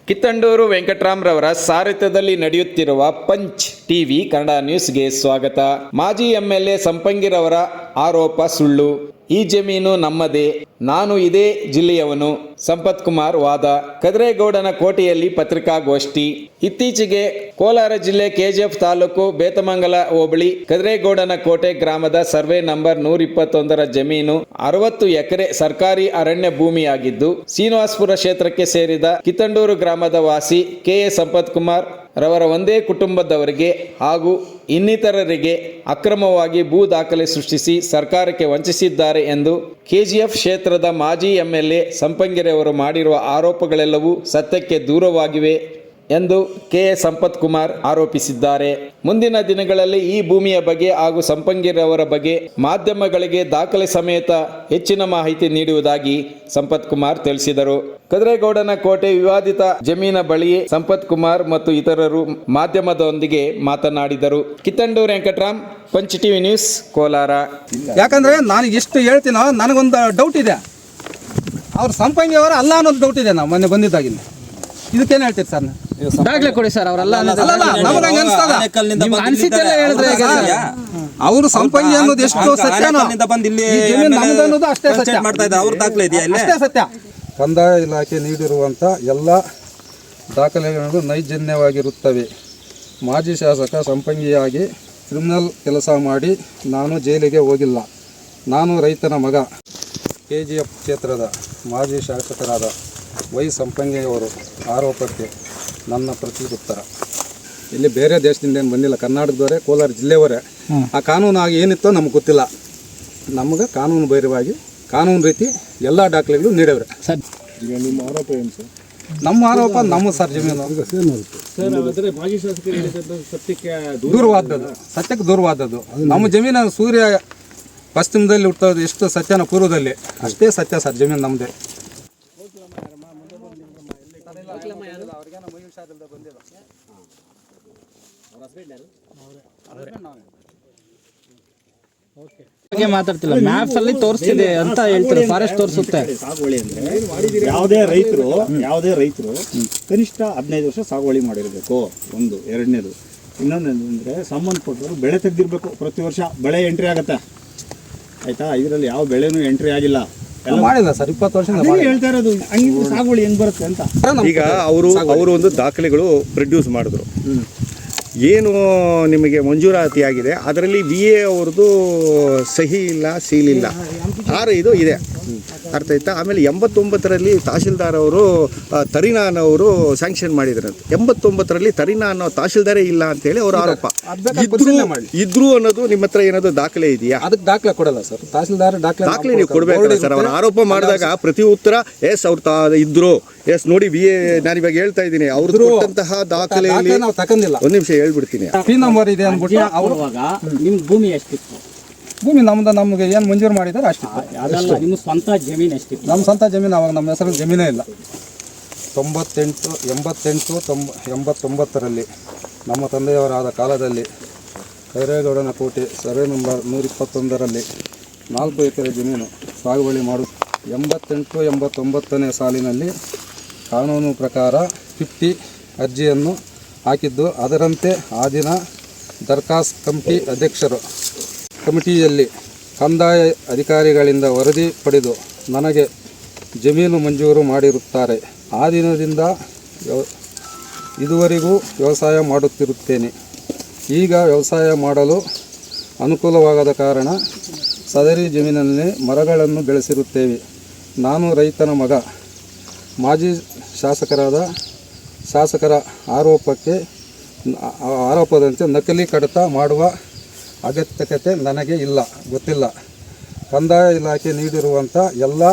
ಕಿತ್ತಂಡೂರು ವೆಂಕಟರಾಮ್ರವರ ಸಾರಥ್ಯದಲ್ಲಿ ನಡೆಯುತ್ತಿರುವ punch TV Kannada ನ್ಯೂಸ್ಗೆ ಸ್ವಾಗತ. ಮಾಜಿ ಎಂಎಲ್ಎ ಸಂಪಂಗಿರವರ ಆರೋಪ ಸುಳ್ಳು. ಈ ಜಮೀನು ನಮ್ಮದೇ, ನಾನು ಇದೇ ಜಿಲ್ಲೆಯವನು. ಸಂಪತ್ ಕುಮಾರ್ ವಾದ. ಕದ್ರೇಗೌಡನ ಕೋಟೆಯಲ್ಲಿ ಪತ್ರಿಕಾಗೋಷ್ಠಿ. ಇತ್ತೀಚೆಗೆ ಕೋಲಾರ ಜಿಲ್ಲೆ ಕೆಜಿಎಫ್ ತಾಲೂಕು ಬೇತಮಂಗಲ ಹೋಬಳಿ ಕದ್ರೇಗೌಡನ ಕೋಟೆ ಗ್ರಾಮದ ಸರ್ವೆ ನಂಬರ್ 121ರ ಜಮೀನು 60 ಎಕರೆ ಸರ್ಕಾರಿ ಅರಣ್ಯ ಭೂಮಿಯಾಗಿದ್ದು, ಶ್ರೀನಿವಾಸಪುರ ಕ್ಷೇತ್ರಕ್ಕೆ ಸೇರಿದ ಕಿತ್ತಂಡೂರು ಗ್ರಾಮದ ವಾಸಿ ಕೆಎ ಸಂಪತ್ ಕುಮಾರ್ ರವರ ಒಂದೇ ಕುಟುಂಬದವರಿಗೆ ಹಾಗೂ ಇನ್ನಿತರರಿಗೆ ಅಕ್ರಮವಾಗಿ ಭೂ ದಾಖಲೆ ಸೃಷ್ಟಿಸಿ ಸರ್ಕಾರಕ್ಕೆ ವಂಚಿಸಿದ್ದಾರೆ ಎಂದು ಕೆಜಿಎಫ್ ಕ್ಷೇತ್ರದ ಮಾಜಿ ಎಂಎಲ್ಎ ಸಂಪಂಗಿರವರು ಮಾಡಿರುವ ಆರೋಪಗಳೆಲ್ಲವೂ ಸತ್ಯಕ್ಕೆ ದೂರವಾಗಿವೆ ಎಂದು ಕೆಎ ಸಂಪತ್ ಕುಮಾರ್ ಆರೋಪಿಸಿದ್ದಾರೆ. ಮುಂದಿನ ದಿನಗಳಲ್ಲಿ ಈ ಭೂಮಿಯ ಬಗ್ಗೆ ಹಾಗೂ ಸಂಪಂಗಿರವರ ಬಗ್ಗೆ ಮಾಧ್ಯಮಗಳಿಗೆ ದಾಖಲೆ ಸಮೇತ ಹೆಚ್ಚಿನ ಮಾಹಿತಿ ನೀಡುವುದಾಗಿ ಸಂಪತ್ ಕುಮಾರ್ ತಿಳಿಸಿದರು. ಕದ್ರೇಗೌಡನ ಕೋಟೆ ವಿವಾದಿತ ಜಮೀನ ಬಳಿ ಸಂಪತ್ ಕುಮಾರ್ ಮತ್ತು ಇತರರು ಮಾಧ್ಯಮದೊಂದಿಗೆ ಮಾತನಾಡಿದರು. Kittandur Venkataram, punch TV news, Kolar. ಯಾಕಂದ್ರೆ ನಾನು ಎಷ್ಟು ಹೇಳ್ತೀನೋ ನನಗೊಂದು ಡೌಟ್ ಇದೆ. ಅವ್ರ ಸಂಪಂಗಿಯವರ ಅಲ್ಲ ಅನ್ನೋದು ಡೌಟ್ ಇದೆ. ನಾವು ಮೊನ್ನೆ ಬಂದಿದ್ದಾಗಿಲ್ಲ. ಇದಕ್ಕೇನು ಹೇಳ್ತೀರಿ ಸರ್? ದಾಖಲೆ ಕೊಡಿ ಸರ್. ಅವರೆಲ್ಲ ಅವರು ಸಂಪಂಗಿ ಅನ್ನೋದು ಎಷ್ಟು ಸತ್ಯನೋ ಅನ್ನೋದು ಅಷ್ಟೇ ಸತ್ಯ. ಅಷ್ಟೇ ಸತ್ಯ. ಕಂದಾಯ ಇಲಾಖೆ ನೀಡಿರುವಂಥ ಎಲ್ಲ ದಾಖಲೆಗಳು ನೈಜನ್ಯವಾಗಿರುತ್ತವೆ. ಮಾಜಿ ಶಾಸಕ ಸಂಪಂಗಿಯಾಗಿ ಕ್ರಿಮಿನಲ್ ಕೆಲಸ ಮಾಡಿ ನಾನು ಜೈಲಿಗೆ ಹೋಗಿಲ್ಲ. ನಾನು ರೈತನ ಮಗ. ಕೆಜಿಎಫ್ ಕ್ಷೇತ್ರದ ಮಾಜಿ ಶಾಸಕರಾದ ವೈ ಸಂಪಂಗಿಯವರು ಆರೋಪಕ್ಕೆ ನನ್ನ ಪ್ರತ್ಯುತ್ತರ. ಇಲ್ಲಿ ಬೇರೆ ದೇಶದಿಂದ ಏನು ಬಂದಿಲ್ಲ, ಕರ್ನಾಟಕದವರೇ, ಕೋಲಾರ ಜಿಲ್ಲೆಯವರೇ. ಆ ಕಾನೂನು ಆಗಿ ಏನಿತ್ತೋ ನಮಗೆ ಗೊತ್ತಿಲ್ಲ. ನಮಗೆ ಕಾನೂನು ಬೈರವಾಗಿ ಕಾನೂನು ರೀತಿ ಎಲ್ಲ ದಾಖಲೆಗಳು ನೀಡವ್ರೆ. ಈಗ ನಿಮ್ಮ ಆರೋಪ ಏನು ಸರ್? ನಮ್ಮ ಆರೋಪ ನಮ್ಮ ಸರ್ ಜಮೀನು ದೂರವಾದದ್ದು, ಸತ್ಯಕ್ಕೆ ದೂರವಾದದ್ದು. ನಮ್ಮ ಜಮೀನು ಸೂರ್ಯ ಪಶ್ಚಿಮದಲ್ಲಿ ಹುಟ್ಟೋದು ಎಷ್ಟು ಸತ್ಯನ ಪೂರ್ವದಲ್ಲಿ ಅಷ್ಟೇ ಸತ್ಯ ಸರ್. ಜಮೀನು ನಮ್ಮದೇ. ಮಾತಾಡ್ತಿಲ್ಲ, ಮ್ಯಾಪ್ಸ್ ಅಲ್ಲಿ ತೋರಿಸ್ತಿದೆ ಅಂತ ಹೇಳ್ತಾರೆ. ಫಾರೆಸ್ಟ್ ತೋರಿಸುತ್ತೆ. ಸಾಗುವಳಿ ಅಂದ್ರೆ ಯಾವುದೇ ರೈತರು ಕನಿಷ್ಠ 15 ವರ್ಷ ಸಾಗುವಳಿ ಮಾಡಿರಬೇಕು. ಒಂದು. ಎರಡನೇದು, ಇನ್ನೊಂದೇನಂದ್ರೆ ಸಂಬಂಧಪಟ್ಟವರು ಬೆಳೆ ತೆಗೆದಿರ್ಬೇಕು. ಪ್ರತಿ ವರ್ಷ ಬೆಳೆ ಎಂಟ್ರಿ ಆಗುತ್ತೆ, ಆಯ್ತಾ? ಇದರಲ್ಲಿ ಯಾವ ಬೆಳೆನೂ ಎಂಟ್ರಿ ಆಗಿಲ್ಲ, ಮಾಡಿಲ್ಲ ಸರ್. 20 ವರ್ಷ ಹೇಳ್ತಾ ಇರೋದು. ಹಂಗಿದ್ರೆ ಸಾಗುವಳಿ ಹೆಂಗ್ ಬರುತ್ತೆ ಅಂತ. ಈಗ ಅವರು ಒಂದು ದಾಖಲೆಗಳು ಪ್ರೊಡ್ಯೂಸ್ ಮಾಡಿದ್ರು. ಏನು ನಿಮಗೆ ಮಂಜೂರಾತಿಯಾಗಿದೆ ಅದರಲ್ಲಿ BA ಅವ್ರದ್ದು ಸಹಿ ಇಲ್ಲ, ಸೀಲ್ ಇಲ್ಲ, ಇದು ಇದೆ. ಅರ್ಥ ಆಯ್ತಾ? ಆಮೇಲೆ 89ರಲ್ಲಿ ತಹಶೀಲ್ದಾರ್ ಅವರು ತರೀನಾನ್ ಅವರು ಸ್ಯಾಂಕ್ಷನ್ ಮಾಡಿದ್ರಂತೆ. 89ರಲ್ಲಿ ತರೀನಾನ್ ಅನ್ನೋ ತಹಶೀಲ್ದಾರೇ ಇಲ್ಲ ಅಂತೇಳಿ ಅವ್ರ ಆರೋಪ. ಇದ್ರು ಅನ್ನೋದು ನಿಮ್ಮ ಹತ್ರ ಏನಾದ್ರು ದಾಖಲೆ ಇದೆಯಾ? ಅದಕ್ಕೆ ದಾಖಲೆ ಕೊಡಲ್ಲ ಸರ್. ತಹಶೀಲ್ದಾರ್ ದಾಖಲೆ ನೀವು ಕೊಡಬೇಕಲ್ಲ ಸರ್. ಅವ್ರ ಆರೋಪ ಮಾಡಿದಾಗ ಪ್ರತಿ ಉತ್ತರ ಎಸ್ ಅವ್ರು ಇದ್ರು, ಎಸ್ ನೋಡಿ BA ನಾನು ಇವಾಗ ಹೇಳ್ತಾ ಇದ್ದೀನಿ ಅವ್ರದ್ದು ಕೊಟ್ಟಂತಹ ದಾಖಲೆಯಲ್ಲಿ ನಾವು ತಗೊಂಡಿಲ್ಲ. ಒಂದು ನಿಮಿಷ ಹೇಳ್ಬಿಡ್ತೀನಿ. ಪಿ ನಂಬರ್ ಇದೆ ಅಂದ್ಬಿಟ್ಟು ನಿಮ್ ಭೂಮಿ ಎಷ್ಟಿತ್ತು? ಭೂಮಿ ನಮಗೆ ಏನು ಮಂಜೂರು ಮಾಡಿದ್ದಾರೆ ಅಷ್ಟು. ನಿಮ್ಮ ಸ್ವಂತ ಜಮೀನು ಎಷ್ಟಿತ್ತು? ನಮ್ಮ ಸ್ವಂತ ಜಮೀನು ಅವಾಗ ನಮ್ಮ ಹೆಸರು ಜಮೀನೇ ಇಲ್ಲ. 89ರಲ್ಲಿ ನಮ್ಮ ತಂದೆಯವರಾದ ಕಾಲದಲ್ಲಿ ಕದ್ರೇಗೌಡನ ಕೋಟೆ ಸರ್ವೆ ನಂಬರ್ 121ರಲ್ಲಿ 4 ಎಕರೆ ಜಮೀನು ಸಾಗುವಳಿ ಮಾಡು. 88-89ನೇ ಸಾಲಿನಲ್ಲಿ ಕಾನೂನು ಪ್ರಕಾರ 50 ಅರ್ಜಿಯನ್ನು ಹಾಕಿದ್ದು. ಅದರಂತೆ ಆ ದಿನ ದರ್ಖಾಸ್ತ್ ಕಮಿಟಿಯಲ್ಲಿ ಕಂದಾಯ ಅಧಿಕಾರಿಗಳಿಂದ ವರದಿ ಪಡೆದು ನನಗೆ ಜಮೀನು ಮಂಜೂರು ಮಾಡಿರುತ್ತಾರೆ. ಆ ದಿನದಿಂದ ಇದುವರೆಗೂ ವ್ಯವಸಾಯ ಮಾಡುತ್ತಿರುತ್ತೇನೆ. ಈಗ ವ್ಯವಸಾಯ ಮಾಡಲು ಅನುಕೂಲವಾಗದ ಕಾರಣ ಸದರಿ ಜಮೀನಿನಲ್ಲಿ ಮರಗಳನ್ನು ಬೆಳೆಸಿರುತ್ತೇವೆ. ನಾನು ರೈತನ ಮಗ. ಮಾಜಿ ಶಾಸಕರ ಆರೋಪದಂತೆ ನಕಲಿ ಕಡತ ಮಾಡುವ ಅಗತ್ಯತೆ ನನಗೆ ಗೊತ್ತಿಲ್ಲ. ಕಂದಾಯ ಇಲಾಖೆ ನೀಡಿರುವಂಥ ಎಲ್ಲ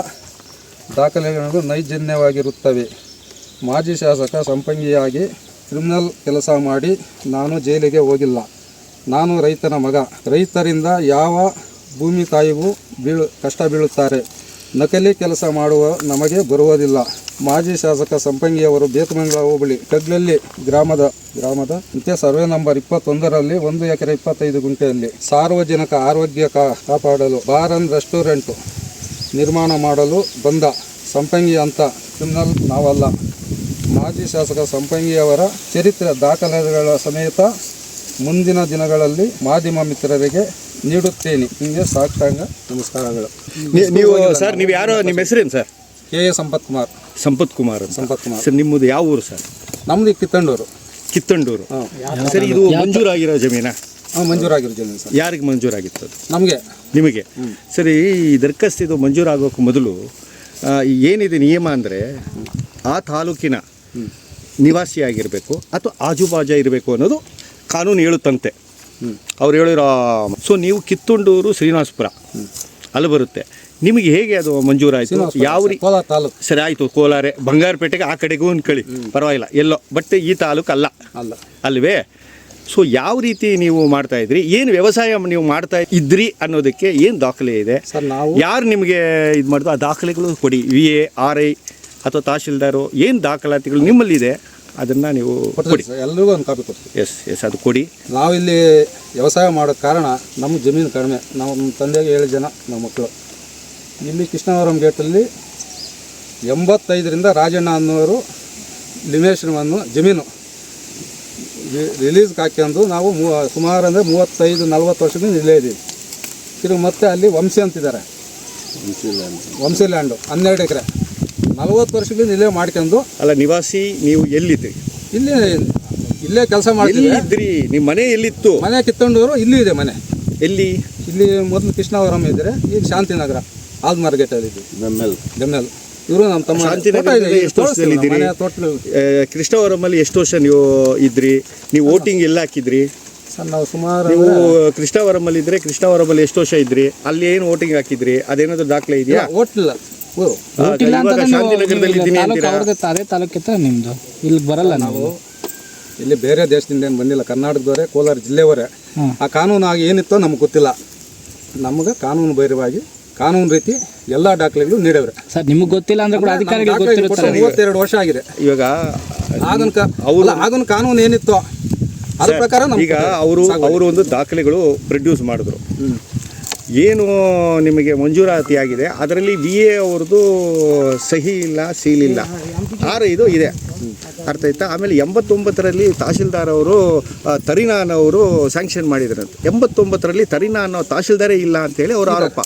ದಾಖಲೆಗಳು ನೈಜನ್ಯವಾಗಿರುತ್ತವೆ. ಮಾಜಿ ಶಾಸಕ ಸಂಪಂಗಿಯಾಗಿ ಕ್ರಿಮಿನಲ್ ಕೆಲಸ ಮಾಡಿ ನಾನು ಜೈಲಿಗೆ ಹೋಗಿಲ್ಲ. ನಾನು ರೈತನ ಮಗ. ರೈತರಿಂದ ಯಾವ ಭೂಮಿ ತಾಯಿಗೂ ಕಷ್ಟ ಬೀಳುತ್ತಾರೆ. ನಕಲಿ ಕೆಲಸ ಮಾಡುವ ನಮಗೆ ಬರುವುದಿಲ್ಲ. ಮಾಜಿ ಶಾಸಕ ಸಂಪಂಗಿಯವರು ಬೇತಮಂಗಲ ಹೋಬಳಿ ಕಗ್ಲಲ್ಲಿ ಗ್ರಾಮದ ಸರ್ವೆ ನಂಬರ್ 21ರಲ್ಲಿ 1 ಎಕರೆ 25 ಗುಂಟೆಯಲ್ಲಿ ಸಾರ್ವಜನಿಕ ಆರೋಗ್ಯ ಕಾಪಾಡಲು ಬಾರ್ ಅಂಡ್ ರೆಸ್ಟೋರೆಂಟ್ ನಿರ್ಮಾಣ ಮಾಡಲು ಬಂದ ಸಂಪಂಗಿ ಅಂತ ಕ್ರಿಮಿನಲ್ ನಾವಲ್ಲ. ಮಾಜಿ ಶಾಸಕ ಸಂಪಂಗಿಯವರ ಚರಿತ್ರೆ ದಾಖಲೆಗಳ ಸಮೇತ ಮುಂದಿನ ದಿನಗಳಲ್ಲಿ ಮಾಧ್ಯಮ ಮಿತ್ರರಿಗೆ ನೀಡುತ್ತೇನೆ. ನಿಮಗೆ ಸಾಷ್ಟಾಂಗ ನಮಸ್ಕಾರಗಳು. ನೀವು ಸರ್ ನೀವು ಯಾರೋ ನಿಮ್ಮ ಹೆಸರೇನು ಸರ್? ಕೆ ಸಂಪತ್ ಕುಮಾರ್. ಸಂಪತ್ ಕುಮಾರ್ ಅಂತ. ಸಂಪತ್ ಕುಮಾರ್ ಸರ್ ನಿಮ್ಮದು ಯಾವ ಊರು ಸರ್? ನಮ್ದು ಕಿತ್ತಂಡೂರು. ಕಿತ್ತಂಡೂರು. ಸರ್ ಇದು ಮಂಜೂರಾಗಿರೋ ಜಮೀನಾ? ಮಂಜೂರಾಗಿರೋ ಜಮೀನು ಸರ್. ಯಾರಿಗೆ ಮಂಜೂರಾಗಿತ್ತು ಅದು? ನಮಗೆ. ನಿಮಗೆ. ಸರಿ, ಈ ದರ್ಖಾಸ್ತು ಇದು ಮಂಜೂರಾಗೋಕ್ಕೆ ಮೊದಲು ಏನಿದೆ ನಿಯಮ ಅಂದರೆ ಆ ತಾಲೂಕಿನ ನಿವಾಸಿಯಾಗಿರಬೇಕು ಅಥವಾ ಆಜುಬಾಜು ಇರಬೇಕು ಅನ್ನೋದು ಕಾನೂನು ಹೇಳುತ್ತಂತೆ. ಅವ್ರು ಹೇಳಿರೋ. ಸೊ ನೀವು ಕಿತ್ತಂಡೂರು ಶ್ರೀನಿವಾಸಪುರ ಅಲ್ಲಿ ಬರುತ್ತೆ. ನಿಮಗೆ ಹೇಗೆ ಅದು ಮಂಜೂರಾಯಿತು? ಯಾವ ಕೋಲಾರ ತಾಲೂಕು. ಸರಿ ಆಯಿತು, ಕೋಲಾರ ಬಂಗಾರಪೇಟೆಗೆ ಆ ಕಡೆಗೂ ಒಂದು ಕಳಿ ಪರವಾಗಿಲ್ಲ, ಎಲ್ಲೋ. ಬಟ್ ಈ ತಾಲೂಕು ಅಲ್ಲ ಅಲ್ವೇ? ಸೊ ಯಾವ ರೀತಿ ನೀವು ಮಾಡ್ತಾ ಇದ್ರಿ, ಏನು ವ್ಯವಸಾಯ ನೀವು ಮಾಡ್ತಾ ಇದ್ರಿ ಅನ್ನೋದಕ್ಕೆ ಏನು ದಾಖಲೆ ಇದೆ ಸರ್? ನಾವು ಯಾರು ನಿಮಗೆ ಇದು ಮಾಡಿದ್ರು ಆ ದಾಖಲೆಗಳು ಕೊಡಿ. VA, RI ಅಥವಾ ತಹಶೀಲ್ದಾರು ಏನು ದಾಖಲಾತಿಗಳು ನಿಮ್ಮಲ್ಲಿದೆ ಅದನ್ನು ನೀವು ಕೊಡಿ. ಎಲ್ರಿಗೂ ಒಂದು ಕಾಪಿ ಕೊಡ್ತೀವಿ. ಎಸ್ ಅದು ಕೊಡಿ. ನಾವಿಲ್ಲಿ ವ್ಯವಸಾಯ ಮಾಡೋಕ್ಕೆ ಕಾರಣ ನಮ್ಮ ಜಮೀನು ಕಡಿಮೆ. ನಾವು ನಮ್ಮ ತಂದೆಗೆ 7 ಜನ ನಮ್ಮ ಮಕ್ಕಳು. ಇಲ್ಲಿ ಕೃಷ್ಣವರಂ ಗೇಟಲ್ಲಿ 85ರಿಂದ ರಾಜಣ್ಣ ಅನ್ನೋರು ಲಿಮೇಶನವನ್ನು ಜಮೀನು ರಿಲೀಸ್ಗೆ ಹಾಕ್ಯಂದು ನಾವು ಸುಮಾರು ಅಂದರೆ 35-40 ವರ್ಷದಿಂದ ಇಲ್ಲೇ ಇದ್ದೀವಿ. ತಿರುಗಿ ಮತ್ತೆ ಅಲ್ಲಿ ವಂಶಿ ಅಂತಿದ್ದಾರೆ, ವಂಶಿ ಲ್ಯಾಂಡು 12 ಎಕರೆ 40 ವರ್ಷಗಳಿಂದ ಇಲ್ಲೇ ಮಾಡ್ಕೊಂಡು. ಅಲ್ಲ, ನಿವಾಸಿ ನೀವು ಎಲ್ಲಿದ್ರಿ? ಇಲ್ಲೇ ಕೆಲಸ ಮಾಡ್ತಿದ್ರಿ. ಇದ್ರಿ ನಿಮ್ಮ ಮನೆ ಎಲ್ಲಿತ್ತು? ಮನೆ ಕಿತ್ತಂಡೂರು. ಇಲ್ಲೂ ಇದೆ ಮನೆ. ಎಲ್ಲಿ? ಇಲ್ಲಿ ಮೊದಲು ಕೃಷ್ಣವರಂ ಇದ್ದರೆ, ಈಗ ಶಾಂತಿನಗರ ಆಲ್ಮಾರ್ ಗೇಟಲ್ಲಿ ಇದ್ದೀವಿ. ಬೆಮ್ಮೆಲ್. ಇವರು ನಮ್ಮ ತಮ್ಮ. ಶಾಂತಿನಗರದಲ್ಲಿ ಎಷ್ಟು ವರ್ಷದಲ್ಲಿ ಇದ್ದೀರಿ? ಕೃಷ್ಣವರಮಲ್ಲಿ ಎಷ್ಟು ವರ್ಷ ನೀವು ಇದ್ರಿ? ನೀವು ವೋಟಿಂಗ್ ಎಲ್ಲ ಹಾಕಿದ್ರಿ ಸರ್? ನಾವು ಸುಮಾರು ನೀವು ಕೃಷ್ಣವರಮಲ್ಲಿ ಇದ್ರೆ ಕೃಷ್ಣವರಮಲ್ಲಿ ಎಷ್ಟು ವರ್ಷ ಇದ್ರಿ? ಅಲ್ಲಿ ಏನು ವೋಟಿಂಗ್ ಹಾಕಿದ್ರಿ? ಅದೇನಾದ್ರು ದಾಖಲೆ ಇದೆಯಾ? ಓಟ್ಲಿಲ್ಲ. ಶಾಂತಿನಗರದಲ್ಲಿ ಇದ್ದೀನಿ ಅಂತೀರಾ? ಅದೇ ತಾಲೂಕಿತ್ತ ನಿಮ್ದು? ಇಲ್ಲಿ ಬರಲ್ಲ ನಾವು. ಇಲ್ಲಿ ಬೇರೆ ದೇಶದಿಂದ ಏನು ಬಂದಿಲ್ಲ, ಕರ್ನಾಟಕದವರೇ, ಕೋಲಾರ ಜಿಲ್ಲೆಯವರೇ. ಆ ಕಾನೂನು ಆಗಿ ಏನಿತ್ತೋ ನಮ್ಗೆ ಗೊತ್ತಿಲ್ಲ. ನಮಗೆ ಕಾನೂನು ಬೈರವಾಗಿ ಕಾನೂನು ರೀತಿ ಎಲ್ಲ ದಾಖಲೆಗಳು ನೀಡವ್ರೆ ಸರ್. ನಿಮಗೆ ಗೊತ್ತಿಲ್ಲ ಅಂದ್ರೆ ಕೂಡ ಅಧಿಕಾರಿಗಳು ಗೊತ್ತಿರುತ್ತೆ. 32 ವರ್ಷ ಆಗಿದೆ. ಇವಾಗ ಆಗಿನ ಕಾನೂನು ಏನಿತ್ತೋ ಅದ್ರ ಪ್ರಕಾರ ಈಗ ಅವರು ಒಂದು ದಾಖಲೆಗಳು ಪ್ರೊಡ್ಯೂಸ್ ಮಾಡಿದ್ರು. ಏನು ನಿಮಗೆ ಮಂಜೂರಾತಿ ಆಗಿದೆ ಅದರಲ್ಲಿ VA ಅವ್ರದ್ದು ಸಹಿ ಇಲ್ಲ, ಸೀಲ್ ಇಲ್ಲ, 6 ಇದೆ. ಅರ್ಥ ಆಯ್ತಾ? ಆಮೇಲೆ 89ರಲ್ಲಿ ತಹಶೀಲ್ದಾರ್ ಅವರು ತರೀನಾನ್ ಅವರು ಸ್ಯಾಂಕ್ಷನ್ ಮಾಡಿದ್ರಂತೆ. 89ರಲ್ಲಿ ತರೀನಾನ್ ಅನ್ನೋ ತಹಶೀಲ್ದಾರೇ ಇಲ್ಲ ಅಂತೇಳಿ ಅವರ ಆರೋಪ.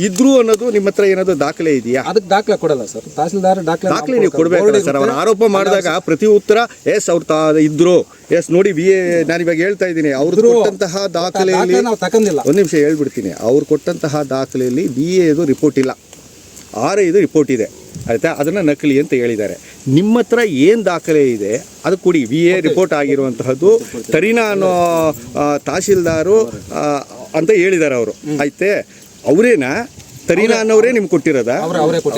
ಇದ್ರು ಅನ್ನೋದು ನಿಮ್ಮ ಹತ್ರ ಏನಾದ್ರು ದಾಖಲೆ ಇದೆಯಾ? ಅದಕ್ಕೆ ದಾಖಲೆ ಕೊಡಲ್ಲ ಸರ್. ತಹಶೀಲ್ದಾರ್ ದಾಖಲೆ ನೀವು ಕೊಡಬೇಕಲ್ಲ ಸರ್. ಅವ್ರ ಆರೋಪ ಮಾಡಿದಾಗ ಪ್ರತಿ ಉತ್ತರ ಎಸ್ ಅವ್ರು ಇದ್ರು, ಎಸ್ ನೋಡಿ VA ನಾನು ಇವಾಗ ಹೇಳ್ತಾ ಇದ್ದೀನಿ, ಅವ್ರು ಕೊಟ್ಟಂತಹ ದಾಖಲೆಯಲ್ಲಿ ನಾವು ತಗೊಂಡಿಲ್ಲ. ಒಂದು ನಿಮಿಷ ಹೇಳ್ಬಿಡ್ತೀನಿ. ಅವ್ರು ಕೊಟ್ಟಂತಹ ದಾಖಲೆಯಲ್ಲಿ VA ರಿಪೋರ್ಟ್ ಇಲ್ಲ, RI ರಿಪೋರ್ಟ್ ಇದೆ. ಆಯಿತಾ? ಅದನ್ನು ನಕಲಿ ಅಂತ ಹೇಳಿದ್ದಾರೆ. ನಿಮ್ಮ ಹತ್ರ ಏನು ದಾಖಲೆ ಇದೆ ಅದು ಕೊಡಿ. VA ರಿಪೋರ್ಟ್ ಆಗಿರುವಂತಹದ್ದು ತರೀನಾ ಅನ್ನೋ ತಹಶೀಲ್ದಾರು ಅಂತ ಹೇಳಿದ್ದಾರೆ ಅವರು. ಆಯ್ತೆ? ಅವರೇನಾ? ತರೀನಾ ಅನ್ನೋರೇ ನಿಮ್ಗೆ ಕೊಟ್ಟಿರೋದ?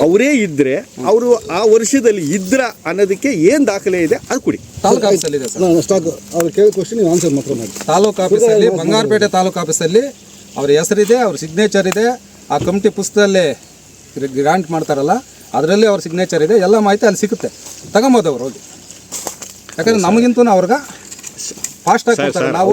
ಅವರೇ ಇದ್ದರೆ ಅವರು ಆ ವರ್ಷದಲ್ಲಿ ಇದ್ರ ಅನ್ನೋದಕ್ಕೆ ಏನು ದಾಖಲೆ ಇದೆ ಅದು ಕೊಡಿ. ತಾಲೂಕು ಆಫೀಸಲ್ಲಿ ಇದೆ ಸರ್. ಅವ್ರು ಕೇಳಿದ ಕ್ವಶನ್ ನೀವು ಆನ್ಸರ್ ಮಾತ್ರ ಮಾಡಿ. ತಾಲೂಕು ಆಫೀಸಲ್ಲಿ, ಬಂಗಾರಪೇಟೆ ತಾಲೂಕು ಆಫೀಸಲ್ಲಿ ಅವ್ರ ಹೆಸರಿದೆ, ಅವ್ರ ಸಿಗ್ನೇಚರ್ ಇದೆ. ಆ ಕಮಿಟಿ ಪುಸ್ತಕದಲ್ಲೇ ಗ್ರಾಂಟ್ ಮಾಡ್ತಾರಲ್ಲ ಅದರಲ್ಲಿ ಅವ್ರ ಸಿಗ್ನೇಚರ್ ಇದೆ. ಎಲ್ಲ ಮಾಹಿತಿ ಅಲ್ಲಿ ಸಿಗುತ್ತೆ, ತಗೊಂಬೋದು ಅವ್ರು ಹೋಗಿ. ಯಾಕಂದ್ರೆ ನಮಗಿಂತೂ ಅವ್ರಿಗೆ ಫಾಸ್ಟ್ ಆಗಿ ಕೊಡ್ತಾರೆ. ನಾವು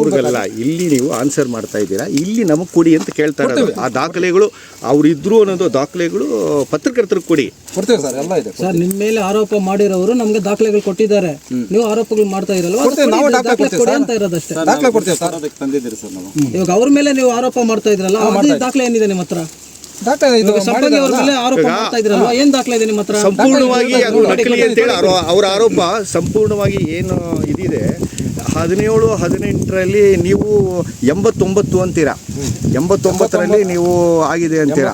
ಇಲ್ಲಿ ನೀವು ಆನ್ಸರ್ ಮಾಡ್ತಾ ಇದ್ದೀರಾ, ಇಲ್ಲಿ ನಮಗೆ ಕೊಡಿ ಅಂತ ಕೇಳ್ತಾ ಇರೋದು. ಆ ದಾಖಲೆಗಳು ಅವ್ರು ಇದ್ರು ಅನ್ನೋದು ದಾಖಲೆಗಳು ಪತ್ರಕರ್ತರಿಗೆ ಕೊಡಿ. ಕೊಡ್ತೇವೆ ಸರ್, ಎಲ್ಲ ಇದೆ ಸರ್. ನಿಮ್ಮ ಮೇಲೆ ಆರೋಪ ಮಾಡಿರೋರು ನಮಗೆ ದಾಖಲೆಗಳು ಕೊಟ್ಟಿದ್ದಾರೆ. ನೀವು ಆರೋಪಗಳು ಮಾಡ್ತಾ ಇರಲ್ವಾ? ನಾವು ದಾಖಲೆ ಕೊಡ್ತೇವೆ ಅಂತ ಇರೋದಷ್ಟೇ. ದಾಖಲೆ ಕೊಡ್ತೇವೆ ಸರ್. ತಂದಿದ್ದೀರಿ ಸರ್ ನಾವು. ಇವಾಗ ಅವ್ರ ಮೇಲೆ ನೀವು ಆರೋಪ ಮಾಡ್ತಾ ಇದ್ರಲ್ಲ, ಅದೇ ದಾಖಲೆ ಏನಿದೆ ನಿಮ್ಮ ಹತ್ರ? ದಾಖಲೆ ಇದು ಸಂಪಂಗಿ ಅವ್ರ ಮೇಲೆ ಆರೋಪ ಮಾಡ್ತಾ ಇದ್ರಲ್ವಾ, ಏನ್ ದಾಖಲೆ ಇದೆ ನಿಮ್ಮ ಹತ್ರ? ಸಂಪೂರ್ಣವಾಗಿ ಅದು ನಕಲಿ ಅಂತೇಳಿ ಅವರ ಆರೋಪ ಸಂಪೂರ್ಣವಾಗಿ ಏನು ಇದಿದೆ. 17-18ರಲ್ಲಿ ನೀವು 89 ಅಂತೀರಾ, 89ರಲ್ಲಿ ನೀವು ಆಗಿದೆ ಅಂತೀರಾ.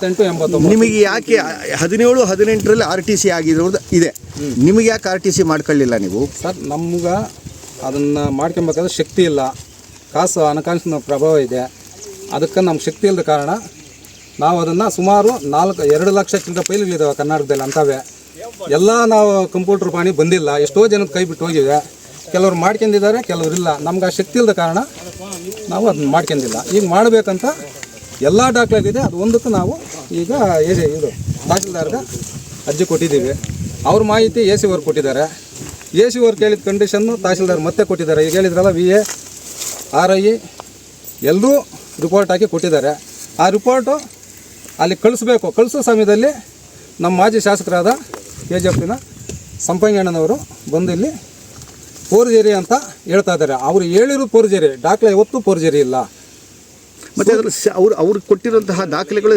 ನಿಮಗೆ ಯಾಕೆ 17-18ರಲ್ಲಿ RTC ಆಗಿರೋದು ಇದೆ, ನಿಮಗೆ ಯಾಕೆ RTC ಮಾಡ್ಕೊಳ್ಳಿಲ್ಲ ನೀವು? ಸರ್, ನಮ್ಗೆ ಅದನ್ನು ಮಾಡ್ಕೊಬೇಕಾದ್ರೆ ಶಕ್ತಿ ಇಲ್ಲ, ಹಣಕಾಸಿನ ಪ್ರಭಾವ ಇದೆ. ಅದಕ್ಕೆ ನಮ್ಗೆ ಶಕ್ತಿ ಇಲ್ಲದ ಕಾರಣ ನಾವು ಅದನ್ನು ಸುಮಾರು 2 ಲಕ್ಷ ಚಿಲ್ಲರೆ ಫೈಲ್ಗಳಿದ್ದಾವೆ ಕರ್ನಾಟಕದಲ್ಲಿ ಅಂಥವೇ. ಎಲ್ಲ ನಾವು ಕಂಪ್ಯೂಟರ್ ಪಾಣಿ ಬಂದಿಲ್ಲ, ಎಷ್ಟೋ ಜನದ ಕೈ ಬಿಟ್ಟು ಹೋಗಿವೆ. ಕೆಲವರು ಮಾಡ್ಕೊಂಡಿದ್ದಾರೆ, ಕೆಲವರು ಇಲ್ಲ. ನಮ್ಗೆ ಆ ಶಕ್ತಿ ಇಲ್ಲದ ಕಾರಣ ನಾವು ಅದನ್ನ ಮಾಡ್ಕೊಂಡಿಲ್ಲ. ಈಗ ಮಾಡಬೇಕಂತ ಎಲ್ಲ ದಾಖಲೆಗಿದೆ. ಅದು ಒಂದಕ್ಕೆ ನಾವು ಈಗ ಇದು ತಹಶೀಲ್ದಾರ್ಗೆ ಅರ್ಜಿ ಕೊಟ್ಟಿದ್ದೀವಿ. ಅವ್ರ ಮಾಹಿತಿ AC ಅವ್ರು ಕೊಟ್ಟಿದ್ದಾರೆ. AC ಅವ್ರು ಕೇಳಿದ ಕಂಡೀಷನ್ನು ತಹಶೀಲ್ದಾರ್ ಮತ್ತೆ ಕೊಟ್ಟಿದ್ದಾರೆ. ಈಗ ಹೇಳಿದ್ರಲ್ಲ VA, RI ಎಲ್ಲರೂ ರಿಪೋರ್ಟ್ ಹಾಕಿ ಕೊಟ್ಟಿದ್ದಾರೆ. ಆ ರಿಪೋರ್ಟು ಅಲ್ಲಿ ಕಳಿಸ್ಬೇಕು. ಕಳಿಸೋ ಸಮಯದಲ್ಲಿ ನಮ್ಮ ಮಾಜಿ ಶಾಸಕರಾದ KGF ಸಂಪಂಗಣ್ಣನವರು ಬಂದು ಇಲ್ಲಿ ಫೋರ್ಜರಿ ಅಂತ ಹೇಳ್ತಾ ಇದ್ದಾರೆ. ಅವರು ಹೇಳಿರೋದು ಫೋರ್ಜರಿ, ದಾಖಲೆ ಯಾವತ್ತೂ ಫೋರ್ಜರಿ ಇಲ್ಲ. ಮತ್ತೆ ಅದ್ರ ಅವ್ರು ಕೊಟ್ಟಿರುವಂತಹ ದಾಖಲೆಗಳು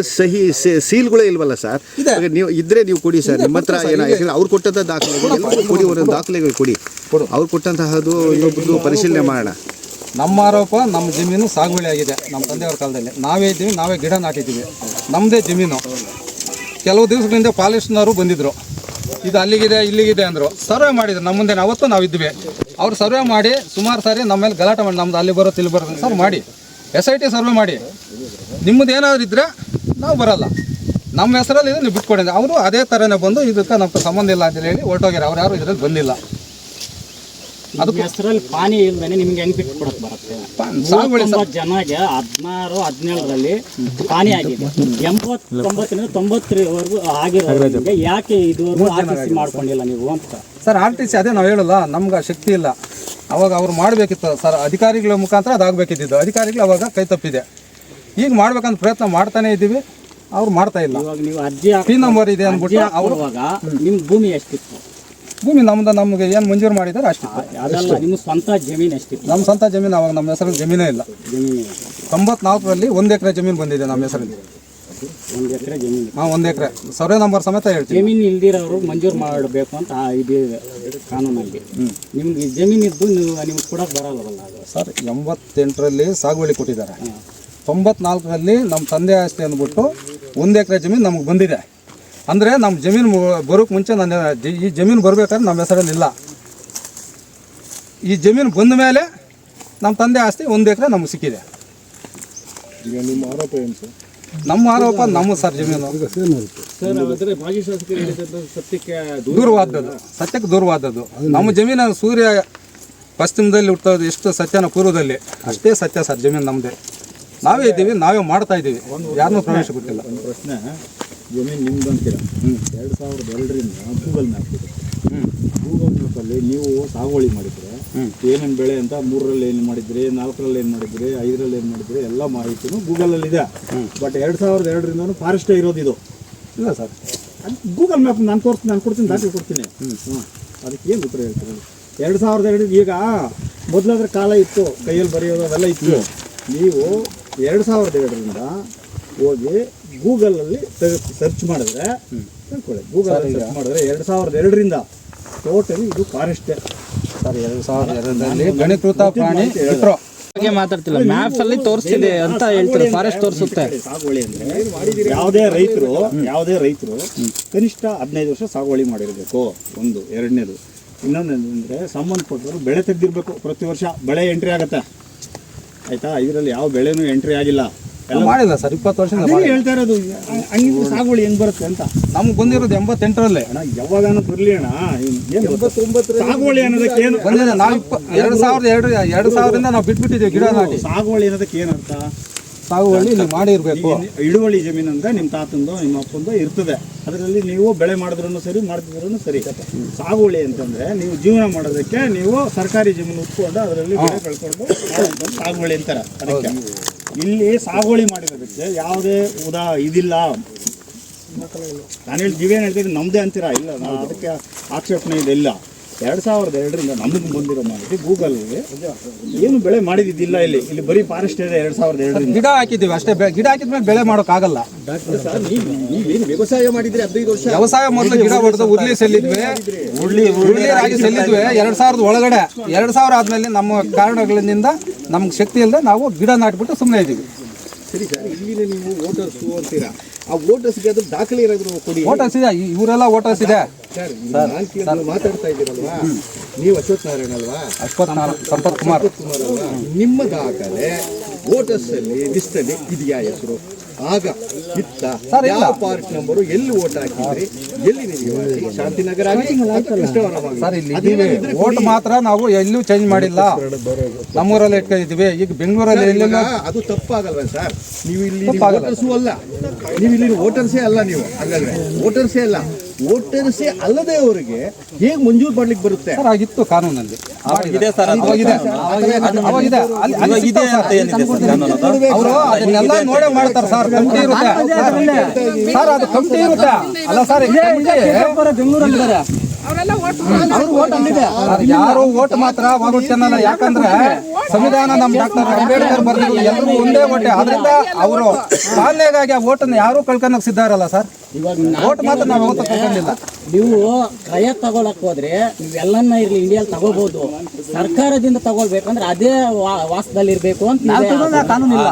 ಸೀಲ್ಗಳೇ ಇಲ್ವಲ್ಲ ಸರ್? ಇವಾಗ ನೀವು ಇದ್ರೆ ನೀವು ಕೊಡಿ ಸರ್, ನಿಮ್ಮ ಹತ್ರ ಏನಾಗಿದೆ ಅವ್ರು ಕೊಟ್ಟಂತಹ ದಾಖಲೆಗಳು ಕೊಡಿ, ಒಂದೊಂದು ದಾಖಲೆಗಳು ಕೊಡಿ. ಅವ್ರು ಕೊಟ್ಟಂತಹದ್ದು ಇನ್ನೊಬ್ಬರು ಪರಿಶೀಲನೆ ಮಾಡೋಣ. ನಮ್ಮ ಆರೋಪ, ನಮ್ಮ ಜಮೀನು ಸಾಗುವಳಿ ಆಗಿದೆ ನಮ್ಮ ತಂದೆಯವ್ರ ಕಾಲದಲ್ಲಿ. ನಾವೇ ಇದ್ದೀವಿ, ನಾವೇ ಗಿಡ ನಾಟಿದ್ದೀವಿ, ನಮ್ಮದೇ ಜಮೀನು. ಕೆಲವು ದಿವಸಗಳಿಂದ ಪಾಲಿಸ್ನವರು ಬಂದಿದ್ದರು, ಇದು ಅಲ್ಲಿಗಿದೆ ಇಲ್ಲಿಗಿದೆ ಅಂದರು. ಸರ್ವೆ ಮಾಡಿದ್ರು ನಮ್ಮ ಮುಂದೆ, ಅವತ್ತು ನಾವು ಇದ್ವಿ. ಅವ್ರು ಸರ್ವೆ ಮಾಡಿ ಸುಮಾರು ಸಾರಿ ನಮ್ಮ ಮೇಲೆ ಗಲಾಟೆ ಮಾಡಿ, ನಮ್ದು ಅಲ್ಲಿ ಬರುತ್ತೆ ಇಲ್ಲಿ ಬರುತ್ತೆ ಸರ್ ಮಾಡಿ SIT ಸರ್ವೆ ಮಾಡಿ, ನಿಮ್ಮದು ಏನಾದ್ರು ಇದ್ದರೆ ನಾವು ಬರೋಲ್ಲ, ನಮ್ಮ ಹೆಸರಲ್ಲಿ ಇದು ನೀವು ಬಿಟ್ಕೊಡಿದ್ರೆ. ಅವರು ಅದೇ ಥರನೇ ಬಂದು ಇದಕ್ಕೆ ನಮ್ಗೆ ಸಂಬಂಧ ಇಲ್ಲ ಅಂತ ಹೇಳಿ ಹೊರಟೋಗ್ಯಾರ. ಅವ್ರು ಯಾರು ಇದರಲ್ಲಿ ಬಂದಿಲ್ಲ. ಅದಕ್ಕೆ ಹೆಸರಲ್ಲಿ ಪಾನಿ ಇಲ್ದೇನೆ ನಿಮ್ಗೆ ಹೆಂಗ್ ಬಿಟ್ಟು ಕೊಡಕ್ ಬರುತ್ತೆ? 190 ಜನಗೆ 16-17ರಲ್ಲಿ ಪಾನಿ ಆಗಿದೆ. 80-90ವರೆಗೂ ಆಗಿರೋದ್ರಿಂದ ಯಾಕೆ ಇದುವರೆಗೂ RTC ಮಾಡ್ಕೊಂಡಿಲ್ಲ ನೀವು ಅಂತ ಸರ್? RTC ಅದೇ ನಾವು ಹೇಳಲ್ಲ, ನಮ್ಗೆ ಶಕ್ತಿ ಇಲ್ಲ. ಅವಾಗ ಅವ್ರು ಮಾಡಬೇಕಿತ್ತು ಸರ್, ಅಧಿಕಾರಿಗಳ ಮುಖಾಂತರ ಅದಾಗಬೇಕಿದ್ದು. ಅಧಿಕಾರಿಗಳು ಅವಾಗ ಕೈ ತಪ್ಪಿದೆ. ಈಗ ಮಾಡ್ಬೇಕಂತ ಪ್ರಯತ್ನ ಮಾಡ್ತಾನೆ ಇದ್ದೀವಿ, ಅವ್ರು ಮಾಡ್ತಾ ಇಲ್ಲ. ಇವಾಗ ನೀವು ಅರ್ಜಿ P ನಂಬರ್ ಇದೆ ಅಂದ್ಬಿಟ್ಟು ಅವರು ನಿಮ್ ಭೂಮಿ ಎಷ್ಟಿತ್ತು? ಭೂಮಿ ನಮ್ಗೆ ಏನು ಮಂಜೂರು ಮಾಡಿದ್ದಾರೆ ಅಷ್ಟಿತ್ತು. ಅದಲ್ಲ, ನಿಮ್ಮ ಸ್ವಂತ ಜಮೀನು ಎಷ್ಟಿತ್ತು? ನಮ್ಮ ಸ್ವಂತ ಜಮೀನು ಅವಾಗ ನಮ್ಮ ಹೆಸರಲ್ಲಿ ಜಮೀನೇ ಇಲ್ಲ. ಜಮೀನು 94ರಲ್ಲಿ 1 ಎಕರೆ ಜಮೀನು ಬಂದಿದೆ ನಮ್ಮ ಹೆಸರಲ್ಲಿ. 1 ಎಕರೆ ಜಮೀನು. 1 ಎಕರೆ ಸರ್ವೆ ನಂಬರ್ ಸಮೇತ ಹೇಳ್ತೀವಿ. ಜಮೀನು ಇಲ್ದಿರೋರು ಮಂಜೂರು ಮಾಡಬೇಕು ಅಂತ ಇದು ಕಾನೂನಲ್ಲಿ. ನಿಮ್ಗೆ ಜಮೀನು ಇದ್ದು ನಿಮ್ಗೆ ಕೊಡಕ್ಕೆ ಬರಲ್ಲವಲ್ಲ ಅದು ಸರ್? 88ರಲ್ಲಿ ಸಾಗುವಳಿ ಕೊಟ್ಟಿದ್ದಾರೆ. 94ರಲ್ಲಿ ನಮ್ಮ ತಂದೆ ಆಸ್ತಿ ಅಂದ್ಬಿಟ್ಟು 1 ಎಕರೆ ಜಮೀನು ನಮಗೆ ಬಂದಿದೆ. ಅಂದರೆ ನಮ್ಮ ಜಮೀನು ಬರೋಕ್ಕೆ ಮುಂಚೆ ಈ ಜಮೀನು ಬರಬೇಕಾದ್ರೆ ನಮ್ಮ ಹೆಸರಲ್ಲಿ ಇಲ್ಲ. ಈ ಜಮೀನು ಬಂದ ಮೇಲೆ ನಮ್ಮ ತಂದೆ ಆಸ್ತಿ 1 ಎಕರೆ ನಮಗೆ ಸಿಕ್ಕಿದೆ. ಈಗ ನಿಮ್ಮ ಆರೋಪ ಏನು ಸರ್? ನಮ್ಮ ಆರೋಪ ನಮ್ಮ ಸರ್ ಜಮೀನು ದೂರವಾದದ್ದು, ಸತ್ಯಕ್ಕೆ ದೂರವಾದದ್ದು. ನಮ್ಮ ಜಮೀನು ಸೂರ್ಯ ಪಶ್ಚಿಮದಲ್ಲಿ ಹುಟ್ಟೋದು ಎಷ್ಟು ಸತ್ಯನ ಪೂರ್ವದಲ್ಲಿ ಅಷ್ಟೇ ಸತ್ಯ ಸರ್. ಜಮೀನು ನಮ್ಮದೇ, ನಾವೇ ಇದ್ದೀವಿ, ನಾವೇ ಮಾಡ್ತಾ ಇದ್ದೀವಿ, ಯಾರನ್ನೂ ಪ್ರವೇಶ ಗೊತ್ತಿಲ್ಲ. ಒಂದು ಪ್ರಶ್ನೆ, ಜಮೀನು ನಿಮ್ದು ಅಂತೀರ. 2002ರಿಂದ ಗೂಗಲ್ ಮ್ಯಾಪ್ ಇದೆ. ಗೂಗಲ್ ಮ್ಯಾಪಲ್ಲಿ ನೀವು ಸಾಗುವಳಿ ಮಾಡಿದರೆ ಏನೇನು ಬೆಳೆ ಅಂತ 3ರಲ್ಲಿ ಏನು ಮಾಡಿದ್ರಿ, 4ರಲ್ಲಿ ಏನು ಮಾಡಿದ್ರಿ, 5ರಲ್ಲಿ ಏನು ಮಾಡಿದ್ರಿ ಎಲ್ಲ ಮಾಹಿತಿನೂ ಗೂಗಲಲ್ಲಿ ಇದೆ. ಬಟ್ 2002ರಿಂದನೂ ಫಾರೆಸ್ಟೇ ಇರೋದು ಇದು ಇಲ್ಲ ಸರ್. ಗೂಗಲ್ ಮ್ಯಾಪ್ ನಾನು ಕೊಡ್ತೀನಿ, ದಾಖಲೆ ಕೊಡ್ತೀನಿ. ಅದಕ್ಕೆ ಏನು ಉತ್ತರ ಹೇಳ್ತೀರಿ? 2002 ಈಗ ಮೊದಲಾದ್ರೆ ಕಾಲ ಇತ್ತು, ಕೈಯಲ್ಲಿ ಬರೆಯೋದು ಅವೆಲ್ಲ ಇತ್ತು. ನೀವು 2002ರಿಂದ ಹೋಗಿ ಗೂಗಲಲ್ಲಿ ಸರ್ಚ್ ಮಾಡಿದ್ರೆ ತಿಳ್ಕೊಳ್ಳಿ, ಗೂಗಲಲ್ಲಿ ಸರ್ಚ್ ಮಾಡಿದ್ರೆ 2002ರಿಂದ ಟೋಟಲಿ ಇದು ಫಾರೆಸ್ಟೇ ಸರ್. 2002ರಲ್ಲಿ ಗಣೀಕೃತ ಪ್ರಾಣಿ ಬಿಟ್ರು. ಮಾತಾಡ್ತಿಲ್ಲ, ಮ್ಯಾಪ್ ಅಲ್ಲಿ ತೋರಿಸ್ತಿದೆ ಅಂತ ಹೇಳ್ತಾರೆ, ಫಾರೆಸ್ಟ್ ತೋರಿಸುತ್ತೆ. ಸಾಗುವಳಿ ಅಂದ್ರೆ ಯಾವುದೇ ರೈತರು ಕನಿಷ್ಠ 15 ವರ್ಷ ಸಾಗುವಳಿ ಮಾಡಿರಬೇಕು. ಒಂದು. ಎರಡನೇದು, ಇನ್ನೊಂದೇನೆಂದರೆ ಸಂಬಂಧಪಟ್ಟವರು ಬೆಳೆ ತೆಗೆದಿರ್ಬೇಕು. ಪ್ರತಿ ವರ್ಷ ಬೆಳೆ ಎಂಟ್ರಿ ಆಗುತ್ತೆ, ಆಯ್ತಾ? ಇದರಲ್ಲಿ ಯಾವ ಬೆಳೆನೂ ಎಂಟ್ರಿ ಆಗಿಲ್ಲ, ಮಾಡಿಲ್ಲ ಸರ್. 20 ವರ್ಷದಿಂದ ಹೇಳ್ತಾ ಇರೋದು. ಹಂಗಿದ್ರೆ ಸಾಗುವಳಿ ಹೆಂಗ್ ಬರುತ್ತೆ ಅಂತ ನಮ್ಗೆ ಬಂದಿರೋದು 88ರಲ್ಲಿ. ಅಣ್ಣ ಯಾವಾಗಾನು ಬರಲಿ ಅಣ್ಣ, ಸಾಗುವಳಿ ಅನ್ನೋದಕ್ಕೆ ಏನು ಬಂದಿದೆ? ನಾವು 2002ರಿಂದ ನಾವು ಬಿಟ್ಬಿಟ್ಟಿದ್ದೀವಿ ಗಿಡ ನಾಟಿ. ಸಾಗುವಳಿ ಅನ್ನೋದಕ್ಕೆ ಏನರ್ಥ? ಸಾಗುವಳಿ ಇಲ್ಲಿ ಮಾಡಿರ್ಬೇಕು. ಹಿಡುವಳಿ ಜಮೀನು ಅಂದ್ರೆ ನಿಮ್ಮ ತಾತಂದು ನಿಮ್ಮ ಅಪ್ಪಂದು ಇರ್ತದೆ, ಅದರಲ್ಲಿ ನೀವು ಬೆಳೆ ಮಾಡಿದ್ರೂ ಸರಿ ಮಾಡ್ತಿದ್ರೂ ಸರಿ. ಸಾಗುವಳಿ ಅಂತಂದ್ರೆ ನೀವು ಜೀವನ ಮಾಡೋದಕ್ಕೆ ನೀವು ಸರ್ಕಾರಿ ಜಮೀನು ಉತ್ಕೊಂಡು ಅದರಲ್ಲಿ ಬೆಳೆ ಬೆಳ್ಕೊಂಡು ಸಾಗುವಳಿ ಅಂತಾರೆ. ಅದಕ್ಕೆ ಇಲ್ಲಿ ಸಾಗುವಳಿ ಮಾಡಿರೋದಕ್ಕೆ ಯಾವುದೇ ಇದಿಲ್ಲ. ನಾನು ಹೇಳಿ ನೀವೇನು ಹೇಳ್ತೀರಿ ನಮ್ಮದೇ ಅಂತೀರಾ? ಇಲ್ಲ, ನಾವು ಅದಕ್ಕೆ ಆಕ್ಷೇಪಣೆ ಇದೆಲ್ಲ. 2002ರಿಂದ ನಮಗೆ ಬಂದಿರೋ ಮಾಹಿತಿ ಗೂಗಲ್ಗೆ ಏನು ಬೆಳೆ ಮಾಡಿದ್ದಿಲ್ಲ. ಇಲ್ಲಿ ಬರೀ ಫಾರೆಸ್ಟ್ ಇದೆ. 2002ರಿಂದ ಗಿಡ ಹಾಕಿದ್ದೀವಿ ಅಷ್ಟೇ. ಗಿಡ ಹಾಕಿದ್ಮೇಲೆ ಬೆಳೆ ಮಾಡೋಕ್ಕಾಗಲ್ಲ. ವ್ಯವಸಾಯ ಮಾಡಿದ್ರೆ 15 ವರ್ಷ ವ್ಯವಸಾಯ ಮೊದಲು ಗಿಡ ಹೊಡೆದು ಉರ್ಲಿ ಸೆಲ್ಲಿದ್ವಿ, ಉರ್ಲಿ ರಾಗಿ ಸೆಲ್ಲಿದ್ವಿ 2000 ಒಳಗಡೆ. 2000 ಆದ್ಮೇಲೆ ನಮ್ಮ ಕಾರಣಗಳಿಂದ ನಮ್ಗೆ ಶಕ್ತಿ ಇಲ್ಲದೆ ನಾವು ಗಿಡ ನಾಟ್ಬಿಟ್ಟು ಸುಮ್ಮನೆ ಇದ್ದೀವಿ. ಸರಿ ಸರ್, ಇಲ್ಲಿನ ನೀವು ವೋಟರ್ಸು ಅಂತೀರಾ, ಆ ವೋಟರ್ಸ್ಗೆ ಅದು ದಾಖಲೆ ಇರೋದು ಕೊಡಿ. ವೋಟರ್ಸ್ ಇದೆ, ಇವರೆಲ್ಲ ವೋಟರ್ಸ್ ಇದೆ ಸರ್. ನಾನು ಮಾತಾಡ್ತಾ ಇದ್ದೀರಲ್ವಾ, ನೀವು ಅಶ್ವಥ್ ನಾರಾಯಣ ಅಲ್ವಾ? ಸಂಪತ್ ಕುಮಾರ್ ಅಲ್ವಾ? ನಿಮ್ಮ ದಾಖಲೆ ವೋಟರ್ಸ್ ಅಲ್ಲಿ ಲಿಸ್ಟ್ ಅಲ್ಲಿ ಇದೆಯಾ ಹೆಸರು? ಆಗ ಇತ್ತ ಯಾವ ಪಾರ್ಟ್ ನಂಬರು, ಎಲ್ಲಿ ವೋಟ್ ಹಾಕಿದ್ರಿ, ಎಲ್ಲಿ ನಿಜವಾಗಿ ಶಾಂತಿನಗರ ಆಗಲಿ ಸರ್ ಇಲ್ಲಿ ಇದ್ದೀವಿ. ವೋಟ್ ಮಾತ್ರ ನಾವು ಎಲ್ಲೂ ಚೇಂಜ್ ಮಾಡಿಲ್ಲ, ನಮ್ಮೂರಲ್ಲಿ ಇಟ್ಕೊಂಡಿದ್ದೀವಿ. ಈಗ ಬೆಂಗಳೂರಲ್ಲಿ ಎಲ್ಲೆಲ್ಲ ಅದು ತಪ್ಪಾಗಲ್ವಾ ಸರ್? ನೀವು ಇಲ್ಲಿ ವೋಟರ್ಸು ಅಲ್ಲ, ನೀವು ಇಲ್ಲಿ ವೋಟರ್ಸೇ ಅಲ್ಲ. ನೀವು ಹಾಗಾದ್ರೆ ವೋಟರ್ಸೇ ಅಲ್ಲ, ವೋಟರ್ಸೇ ಅಲ್ಲದೆ ಅವರಿಗೆ ಹೇಗೆ ಮಂಜೂರು ಮಾಡ್ಲಿಕ್ಕೆ ಬರುತ್ತೆ ಸರ್? ಆಗಿತ್ತು ಕಾನೂನಲ್ಲಿ, ಅವರು ಅದನ್ನೆಲ್ಲ ನೋಡೇ ಮಾಡ್ತಾರೆ ಸರ್. ಕಮಿಟಿ ಇರುತ್ತೆ ಸರ್, ಅದು ಕಮಿಟಿ ಇರುತ್ತೆ ಅಲ್ಲ ಸರ್? ಬೆಂಗಳೂರಲ್ಲಿ ಸರ್, ಯಾರು ಓಟ್ ಮಾತ್ರ ಹೊರಟು ಅನ್ನಲ್ಲ. ಯಾಕಂದ್ರೆ ಸಂವಿಧಾನ ನಮ್ಮ ಡಾಕ್ಟರ್ ಅಂಬೇಡ್ಕರ್ ಬರೆದಿರೋ ಎಲ್ಲರೂ ಒಂದೇ ಓಟೆ. ಆದ್ರಿಂದ ಅವರು ಪಾಲನೆಗಾಗಿ ಆ ಓಟನ್ನು ಯಾರೂ ಕಳ್ಕೊಳಕ್ ಸಿದ್ಧ ಇರಲ್ಲ ಸರ್. ಓಟ್ ಮಾತ್ರ ನಾವು ಯಾವತ್ತೂ ಕಳ್ಕೊಂಡಿಲ್ಲ. ನೀವು ಕ್ರಯ ತಗೊಳಕ್ ಹೋದ್ರೆ ನೀವೆಲ್ಲನ್ನ ಇರ್ಲಿ ಇಂಡಿಯಲ್ಲಿ ತಗೋಬಹುದು. ಸರ್ಕಾರದಿಂದ ತಗೊಳ್ಬೇಕಂದ್ರೆ ಅದೇ ವಾಸದಲ್ಲಿ ಇರ್ಬೇಕು ಅಂತ ಕಾನೂನು ಇಲ್ಲ.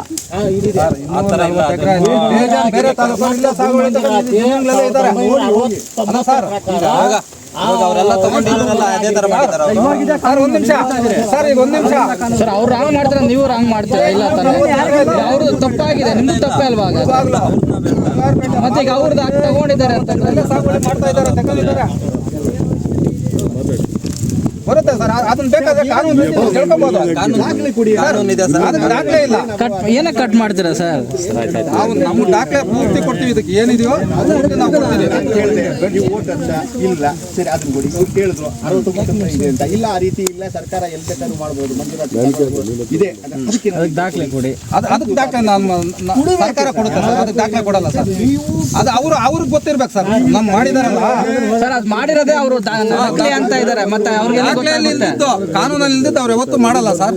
ಬೇರೆ ತಾಲೂಕುಗಳಿಂದ ಸಾಗುವಳಿ ಜಮೀನುಗಳೆಲ್ಲ ಇದ್ದಾರೆ. ಅಲ್ಲ ಸರ್, ಅವರೆಲ್ಲ ತಗೊಂಡಿದ್ರಲ್ಲ ಅದೇ ತರ ಮಾಡಿದಾರ ಸರ್ ಒಂದ್ ನಿಮಿಷ ಸರ್, ಈಗ ಒಂದ್ ನಿಮಿಷ ಸರ್. ಅವ್ರು ರಾಂಗ್ ಮಾಡ್ತಾರೆ, ನೀವು ರಾಂಗ್ ಮಾಡ್ತೀರಾ? ಇಲ್ಲ ತಾನೆ, ಅವ್ರದ್ದು ತಪ್ಪಾಗಿದೆ, ನಿಮ್ದು ತಪ್ಪೇ ಅಲ್ವಾ? ಮತ್ತೆ ಈಗ ಅವ್ರದ್ದು ತಗೊಂಡಿದ್ದಾರೆ ಅಂತ ಸಾಗುವಳಿ ಮಾಡ್ತಾ ಇದ್ದಾರೆ, ತಗೊಂಡಿದ್ದಾರೆ. ಬರುತ್ತೆ ಸರ್, ಅದನ್ನ ಬೇಕಾದ್ರೆ ಕಾನೂನು ಕೇಳ್ಕೊಬಹುದು. ಅದಕ್ಕೆ ದಾಖಲೆ ಇಲ್ಲ. ಏನಕ್ಕೆ ಕಟ್ ಮಾಡ್ತೀರಾ ಸರ್? ನಾವು ನಮ್ಮ ದಾಖಲೆ ಪೂರ್ತಿ ಕೊಡ್ತೀವಿ. ಇದಕ್ಕೆ ಏನಿದೆಯೋ ಅದಕ್ಕೆ ನಾವು ಕೊಡ್ತೀವಿ. ಗಡಿ ಓಟ್ ಅಂತ ಇಲ್ಲ, ಸರಿ ಅದನ್ನ ಕೊಡಿ. ಇವ್ರು ಕೇಳಿದ್ರು 60% ಇದೆ ಅಂತ. ಇಲ್ಲ, ಆ ರೀತಿ ಇಲ್ಲ, ಸರ್ಕಾರ ಎಲ್ಲಿ ಬೇಕಾದ್ರೂ ಮಾಡ್ಬೋದು, ಮಂಜೂರಾತಿ ಇದೆ. ಅದಕ್ಕೆ ದಾಖಲೆ ಕೊಡಿ. ಅದಕ್ಕೆ ದಾಖಲೆ ಸರ್ಕಾರ ಕೊಡುತ್ತೆ ಸರ್, ಅದಕ್ಕೆ ದಾಖಲೆ ಕೊಡಲ್ಲ ಸರ್. ಅದು ಅವ್ರಿಗೆ ಗೊತ್ತಿರ್ಬೇಕು ಸರ್. ನಮ್ಮ ಮಾಡಿದಾರಲ್ಲ ಸರ್, ಅದು ಮಾಡಿರೋದೇ ಅವರು ನಕಲಿ ಅಂತ ಇದ್ದಾರೆ. ಮತ್ತೆ ಅವ್ರಿಗೆ ಕಾನೂನಲ್ಲಿ ಇಲ್ದಿದ್ದು ಅವ್ರು ಯಾವತ್ತೂ ಮಾಡಲ್ಲ ಸರ್.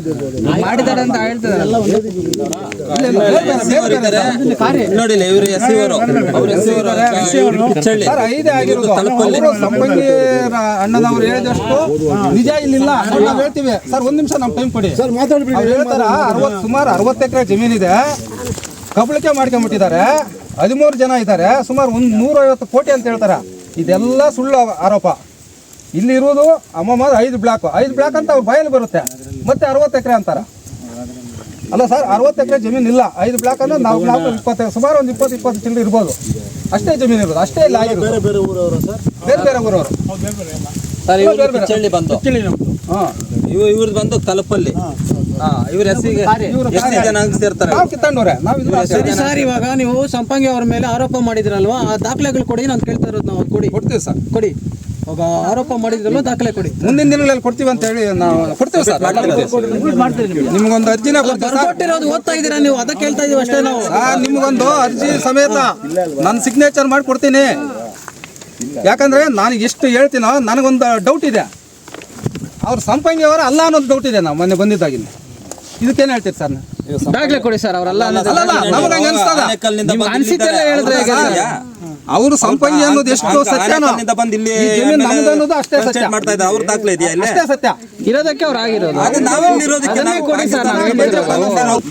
ಮಾಡಿದ್ದಾರೆ ಅಂತ ಹೇಳ್ತಾರೆ. ನೋಡಿ ಇವರು ಸರ್, ಐದೇ ಆಗಿರೋದು. ಅವರು ಸಂಪಂಗಿ ಅಣ್ಣನವ್ರು ಹೇಳಿದಷ್ಟು ನಿಜ ಇಲ್ಲಿಲ್ಲ. ನಾವು ಹೇಳ್ತೀವಿ ಸರ್, ಒಂದ್ ನಿಮಿಷ ನಮ್ಮ ಟೈಮ್ ಕೊಡಿ. ಅವ್ರು ಹೇಳ್ತಾರ ಸುಮಾರು 60 ಎಕರೆ ಜಮೀನಿದೆ, ಕಬಳಿಕೆ ಮಾಡ್ಕೊಂಡ್ಬಿಟ್ಟಿದ್ದಾರೆ. 13 ಜನ ಇದ್ದಾರೆ, ಸುಮಾರು 150 ಕೋಟಿ ಅಂತ ಹೇಳ್ತಾರ. ಇದೆಲ್ಲ ಸುಳ್ಳು ಆರೋಪ. ಇಲ್ಲಿ ಇರುವುದು ಅಮ್ಮಮ್ಮ 5 ಬ್ಲಾಕ್ ಅಂತ ಅವ್ರ ಬಾಯಲ್ಲಿ ಬರುತ್ತೆ. ಮತ್ತೆ 60 ಎಕರೆ ಅಂತಾರ. ಅಲ್ಲ ಸರ್, 60 ಎಕರೆ ಜಮೀನು ಇಲ್ಲ. 5 ಬ್ಲಾಕ್ ಅಂದ್ರೆ ನಾವು 20 ಸುಮಾರು ಒಂದು 20 ಚಿಲ್ಲರೆ ಇರ್ಬೋದು. ಅಷ್ಟೇ ಜಮೀನು ಇರೋದು, ಅಷ್ಟೇ ಇಲ್ಲ ಆಗಿರೋದು. ಬೇರೆ ಊರವರು ಸರ್, ಇವ್ರು ಕಿಚ್ಚಳ್ಳಿ ಬಂದು ಇವ್ರದ್ದು ಬಂದು ತಲುಪಲ್ಲಿ. ಇವ್ರ ಎಷ್ಟು ಜನ ಸೇರ್ತಾರೆ? ನಾವು ಕಿತ್ತಂಡವ್ರೆ. ನಾವು ಸರಿ ಸರ್, ಇವಾಗ ನೀವು ಸಂಪಂಗಿ ಅವ್ರ ಮೇಲೆ ಆರೋಪ ಮಾಡಿದ್ರಲ್ವಾ, ಆ ದಾಖಲೆಗಳು ಕೊಡಿ. ನಾನು ಕೇಳ್ತಾ ಇರೋದು ನಾವು ಕೊಡ್ತೀವಿ ಸರ್. ಕೊಡಿ. ಒಬ್ಬ ಆರೋಪ ಮಾಡಿದ್ರಲ್ವ, ದಾಖಲೆ ಕೊಡಿ. ಮುಂದಿನ ದಿನಗಳಲ್ಲಿ ಕೊಡ್ತೀವಿ ಅಂತ ಹೇಳಿ ನಾವು ಕೊಡ್ತೀವಿ ಸರ್. ನಿಮ್ಗೊಂದು ಅರ್ಜಿನ ಬರ್ಕೊಟ್ಟಿರೋದು ಓದ್ತಾ ಇದ್ದೀರಾ ನೀವು, ಅದಕ್ಕೆ ಕೇಳ್ತಾ ಇದೀವಿ ಅಷ್ಟೇ ನಾವು. ನಿಮ್ಗೊಂದು ಅರ್ಜಿ ಸಮೇತ ನನ್ನ ಸಿಗ್ನೇಚರ್ ಮಾಡಿ ಕೊಡ್ತೀನಿ. ಯಾಕಂದ್ರೆ ನಾನು ಎಷ್ಟು ಹೇಳ್ತೀನೋ ನನಗೊಂದು ಡೌಟ್ ಇದೆ. ಅವ್ರ ಸಂಪಂಗಿ ಅವರ ಅಲ್ಲ ಅನ್ನೋದು ಡೌಟ್ ಇದೆ. ನಾವು ಮೊನ್ನೆ ಬಂದಿದ್ದಾಗಿನ ಇದಕ್ಕೇನು ಹೇಳ್ತೀರಿ ಸರ್? ದಾಖಲೆ ಕೊಡಿ ಸರ್. ಅವರೆಲ್ಲ ನಮಗೆ ಹಂಗೆ ಅನಿಸ್ತದ. ಅನ್ಸಿದ್ದೆಲ್ಲ ಹೇಳಿದ್ರೆ ಅವರು ಸಂಪಂಗಿ ಅನ್ನೋದು ಎಷ್ಟು ಸತ್ಯನೋ ಈ ಜಮೀನು ನಮ್ದು ಅನ್ನೋದು ಅಷ್ಟೇ ಸತ್ಯ. ಅವ್ರ ದಾಖಲೆ ಇದೆಯಾ? ಅಷ್ಟೇ ಸತ್ಯ. ಇರೋದಕ್ಕೆ ಅವ್ರು ಆಗಿರೋದು. ಅದನ್ನೇ ಕೊಡಿ ಸರ್.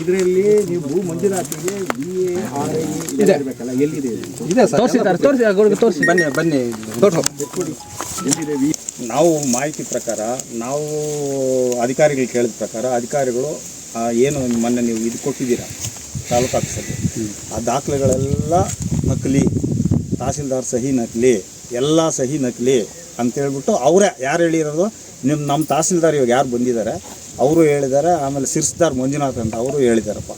ಇದರಲ್ಲಿ ನೀವು ಭೂ ಮಂಜೂರಾತಿಗೆ ಇರಬೇಕಲ್ಲ, ಎಲ್ಲಿದೆ ಇದು? ಇದೆ ಸರ್. ತೋರಿಸಿ ಬನ್ನಿ ಎಲ್ಲಿದೆ? ನಾವು ಮಾಹಿತಿ ಪ್ರಕಾರ, ನಾವು ಅಧಿಕಾರಿಗಳು ಕೇಳಿದ ಪ್ರಕಾರ, ಅಧಿಕಾರಿಗಳು ಏನು ಮೊನ್ನೆ ನೀವು ಇದು ಕೊಟ್ಟಿದ್ದೀರಾ ತಾಲೂಕು ಆಫೀಸಲ್ಲಿ, ಆ ದಾಖಲೆಗಳೆಲ್ಲ ನಕಲಿ, ತಹಸೀಲ್ದಾರ್ ಸಹಿ ನಕಲಿ, ಎಲ್ಲ ಸಹಿ ನಕಲಿ ಅಂತೇಳ್ಬಿಟ್ಟು ಅವರೇ ಯಾರು ಹೇಳಿರೋದು, ನಮ್ಮ ತಹಸೀಲ್ದಾರ್ ಇವಾಗ ಯಾರು ಬಂದಿದ್ದಾರೆ ಅವರು ಹೇಳಿದ್ದಾರೆ. ಆಮೇಲೆ ಸಿರ್ಸ್ದಾರ್ ಮಂಜುನಾಥ್ ಅಂತ ಅವರು ಹೇಳಿದಾರಪ್ಪ.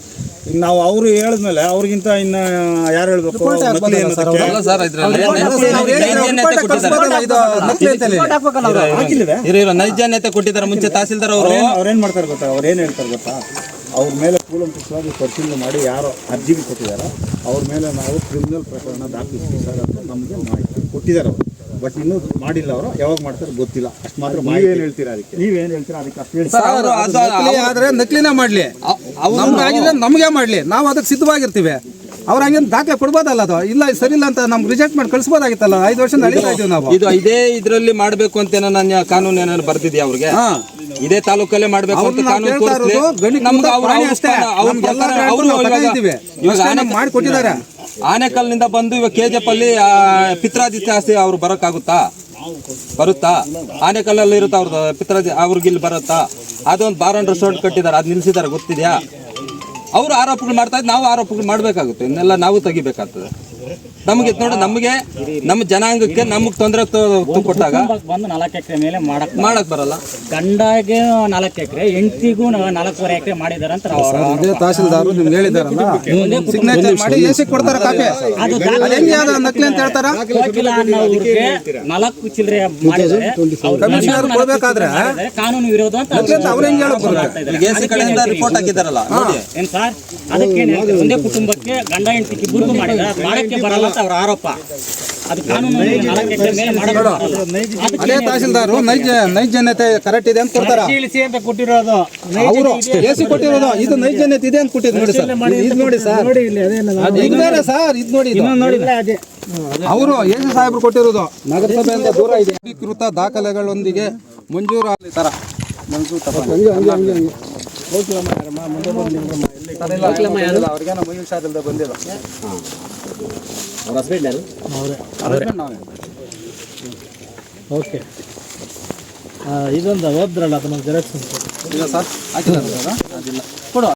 ಈಗ ನಾವು ಅವರು ಹೇಳಿದ್ಮೇಲೆ ಅವ್ರಿಗಿಂತ ಇನ್ನು ಯಾರು ಹೇಳ್ಬೇಕು? ನಕಲಿ ನೈಜನ್ಯತೆ ಕೊಟ್ಟಿದ್ದಾರೆ ಮುಂಚೆ ತಹಸೀಲ್ದಾರ್ ಅವರು. ಅವ್ರೇನು ಮಾಡ್ತಾರೆ ಗೊತ್ತಾ? ಅವ್ರೇನು ಹೇಳ್ತಾರೆ ಗೊತ್ತಾ? ಅವ್ರ ಮೇಲೆ ಕೂಲಂಕುಷವಾಗಿ ಪರಿಶೀಲನೆ ಮಾಡಿ ಯಾರು ಅರ್ಜಿಗೆ ಕೊಟ್ಟಿದ್ದಾರೆ ಅವ್ರ ಮೇಲೆ ನಾವು ಕ್ರಿಮಿನಲ್ ಪ್ರಕರಣ ದಾಖಲಿಸ್ತೀವಿ ಸರ್ ಅಂತ ನಮಗೆ ಮಾಹಿತಿ ಕೊಟ್ಟಿದ್ದಾರೆ ಅವರು. ಬಟ್ ಇನ್ನೂ ಮಾಡಿಲ್ಲ. ಅವರು ಯಾವಾಗ ಮಾಡ್ತಾರೆ ಗೊತ್ತಿಲ್ಲ. ಅಷ್ಟು ಮಾತ್ರ ನೀವೇನು ಹೇಳ್ತೀರಾ ಅದಕ್ಕೆ? ನೀವೇನು ಹೇಳ್ತೀರಾ ಅದಕ್ಕೆ? ಅಷ್ಟು ಹೇಳಿ. ನಕಲಿ ಆದ್ರೆ ನಕಲಿನ ಮಾಡ್ಲಿ, ನಮ್ಗಾಗಿಲ್ಲ ನಮಗೆ ಮಾಡ್ಲಿ, ನಾವು ಅದಕ್ಕೆ ಸಿದ್ಧವಾಗಿರ್ತೀವಿ. ಅವ್ರ ಹಂಗೇನು ದಾಖಲೆ ಕೊಡ್ಬೋದಲ್ಲ? ಅದು ಇಲ್ಲ ಸರಿ ಇಲ್ಲ ಅಂತ ನಮ್ಗೆ ರಿಜೆಕ್ಟ್ ಮಾಡಿ ಕಳಿಸ್ಬೋದಾಗಿತ್ತಲ್ಲ. 5 ವರ್ಷ ನಡೀತಾ ಇದೀವಿ ನಾವು. ಇದು ಇದೇ ಇದ್ರಲ್ಲಿ ಮಾಡ್ಬೇಕು ಅಂತ ನನ್ನ ಕಾನೂನು ಏನಾದ್ರು ಬರ್ತಿದ್ಯಾ ಅವ್ರಿಗೆ? ಇದೇ ತಾಲೂಕಲ್ಲೇ ಮಾಡ್ಬೇಕು ಅಂತ ಕಾನೂನು ಮಾಡಿ ಕೊಟ್ಟಿದ್ದಾರೆ. ಆನೆಕಲ್ನಿಂದ ಬಂದು ಇವಾಗ KGF ಅಲ್ಲಿ ಪಿತ್ರಾದಿತ್ಯ ಆಸ್ತಿ ಅವ್ರು ಬರೋಕ್ಕಾಗುತ್ತಾ? ಬರುತ್ತಾ? ಆನೆಕಲ್ಲಲ್ಲಿ ಇರುತ್ತೆ ಅವ್ರದ್ದು ಪಿತ್ರಾದಿ, ಅವ್ರಿಗೆ ಇಲ್ಲಿ ಬರುತ್ತಾ? ಅದೊಂದು ಬಾರ್ ಅಂಡ್ ರೆಸಾರ್ಟ್ ಕಟ್ಟಿದ್ದಾರೆ, ಅದು ನಿಲ್ಸಿದ್ದಾರೆ, ಗೊತ್ತಿದೆಯಾ? ಅವರು ಆರೋಪಗಳು ಮಾಡ್ತಾ ಇದ್ದು ನಾವು ಆರೋಪಗಳು ಮಾಡಬೇಕಾಗುತ್ತೆ. ಇನ್ನೆಲ್ಲ ನಾವು ತೆಗಿಬೇಕಾಗ್ತದೆ. ನಮಗೆ ನೋಡಿ, ನಮಗೆ ನಮ್ಮ ಜನಾಂಗಕ್ಕೆ ನಮಗೆ ತೊಂದರೆ ಕೊಟ್ಟಾಗ ಬಂದು 4 ಎಕರೆ ಮೇಲೆ ಮಾಡಕ್ ಬರಲ್ಲ. ಗಂಡಗೆ 4 ಎಕರೆ, ಹೆಂಡತಿಗೂ 4.5 ಎಕರೆ ಮಾಡಿದಾರೆ ಅಂತ ತಹಸೀಲ್ದಾರ್ ನಿಮ್ಗೆ ಹೇಳಿದಾರಲ್ಲ, ಸಿಗ್ನೇಚರ್ ಮಾಡಿ ಎಸಿ ಕೊಡ್ತಾರ ಕಾಪಿ. ನಕಲಿ ಅಂತ ಹೇಳ್ತಾರ. 4 ಚಿಲ್ಲರೆ ಮಾಡಿದ್ದಾರೆ. ಕೊಡ್ಬೇಕಾದ್ರೆ ಕಾನೂನು ವಿರೋಧ ಅಂತ ಅವ್ರ ಹೆಂಗ್ ಹೇಳಕ್ ರಿಪೋರ್ಟ್ ಹಾಕಿದಾರಲ್ಲ ಏನ್ ಸರ್? ಅದಕ್ಕೆ ಒಂದೇ ಕುಟುಂಬಕ್ಕೆ ಗಂಡ ಹೆಂಡತಿ ಇಬ್ಬರಿಗೂ ಮಾಡಿದ್ದಾರೆ, ಮಾಡಕ್ಕೆ ಬರಲ್ಲ ಅಂತ ಅವ್ರ ಆರೋಪ. ಅದು ಕಾನೂನು 4 ಎಕರೆ ಮೇಲೆ ಮಾಡಬೇಕು. ಅದೇ ತಹಸೀಲ್ದಾರು ನೈಜನ್ಯತೆ ಕರೆಕ್ಟ್ ಇದೆ ಅಂತ ಕೊಡ್ತಾರ. ಪರಿಶೀಲಿಸಿ ಅಂತ ಕೊಟ್ಟಿರೋದು. ಅವರು ಎಸಿ ಕೊಟ್ಟಿರೋದು ಇದು ನೈಜನ್ಯತೆ ಇದೆ ಅಂತ ಕೊಟ್ಟಿದ್ದು ನೋಡಿ ಸರ್. ಇದು ನೋಡಿ ಸರ್, ಇದು ಬೇರೆ ಸರ್, ಇದು ನೋಡಿ ಅವರು ಎಸಿ ಸಾಹೇಬರು ಕೊಟ್ಟಿರೋದು ನಗರಸಭೆಯಿಂದ ದೂರ ಇದೆ. ಅಧಿಕೃತ ದಾಖಲೆಗಳೊಂದಿಗೆ ಮಂಜೂರು ಆಗಲಿ ತರ ಅವ್ರಿಗೇನೋ ಮೈ ಹುಷಾರಿಲ್ಲದೆ ಬಂದಿಲ್ಲ. ಓಕೆ, ಇದೊಂದು ಹೋದ್ರಲ್ಲ ಅದು ನಮ್ಗೆ ಜೆರಾಕ್ಸ್ ಇಲ್ಲ ಸರ್, ಹಾಕಿದ್ದಾರೆ ಸರ್, ಅದಿಲ್ಲ.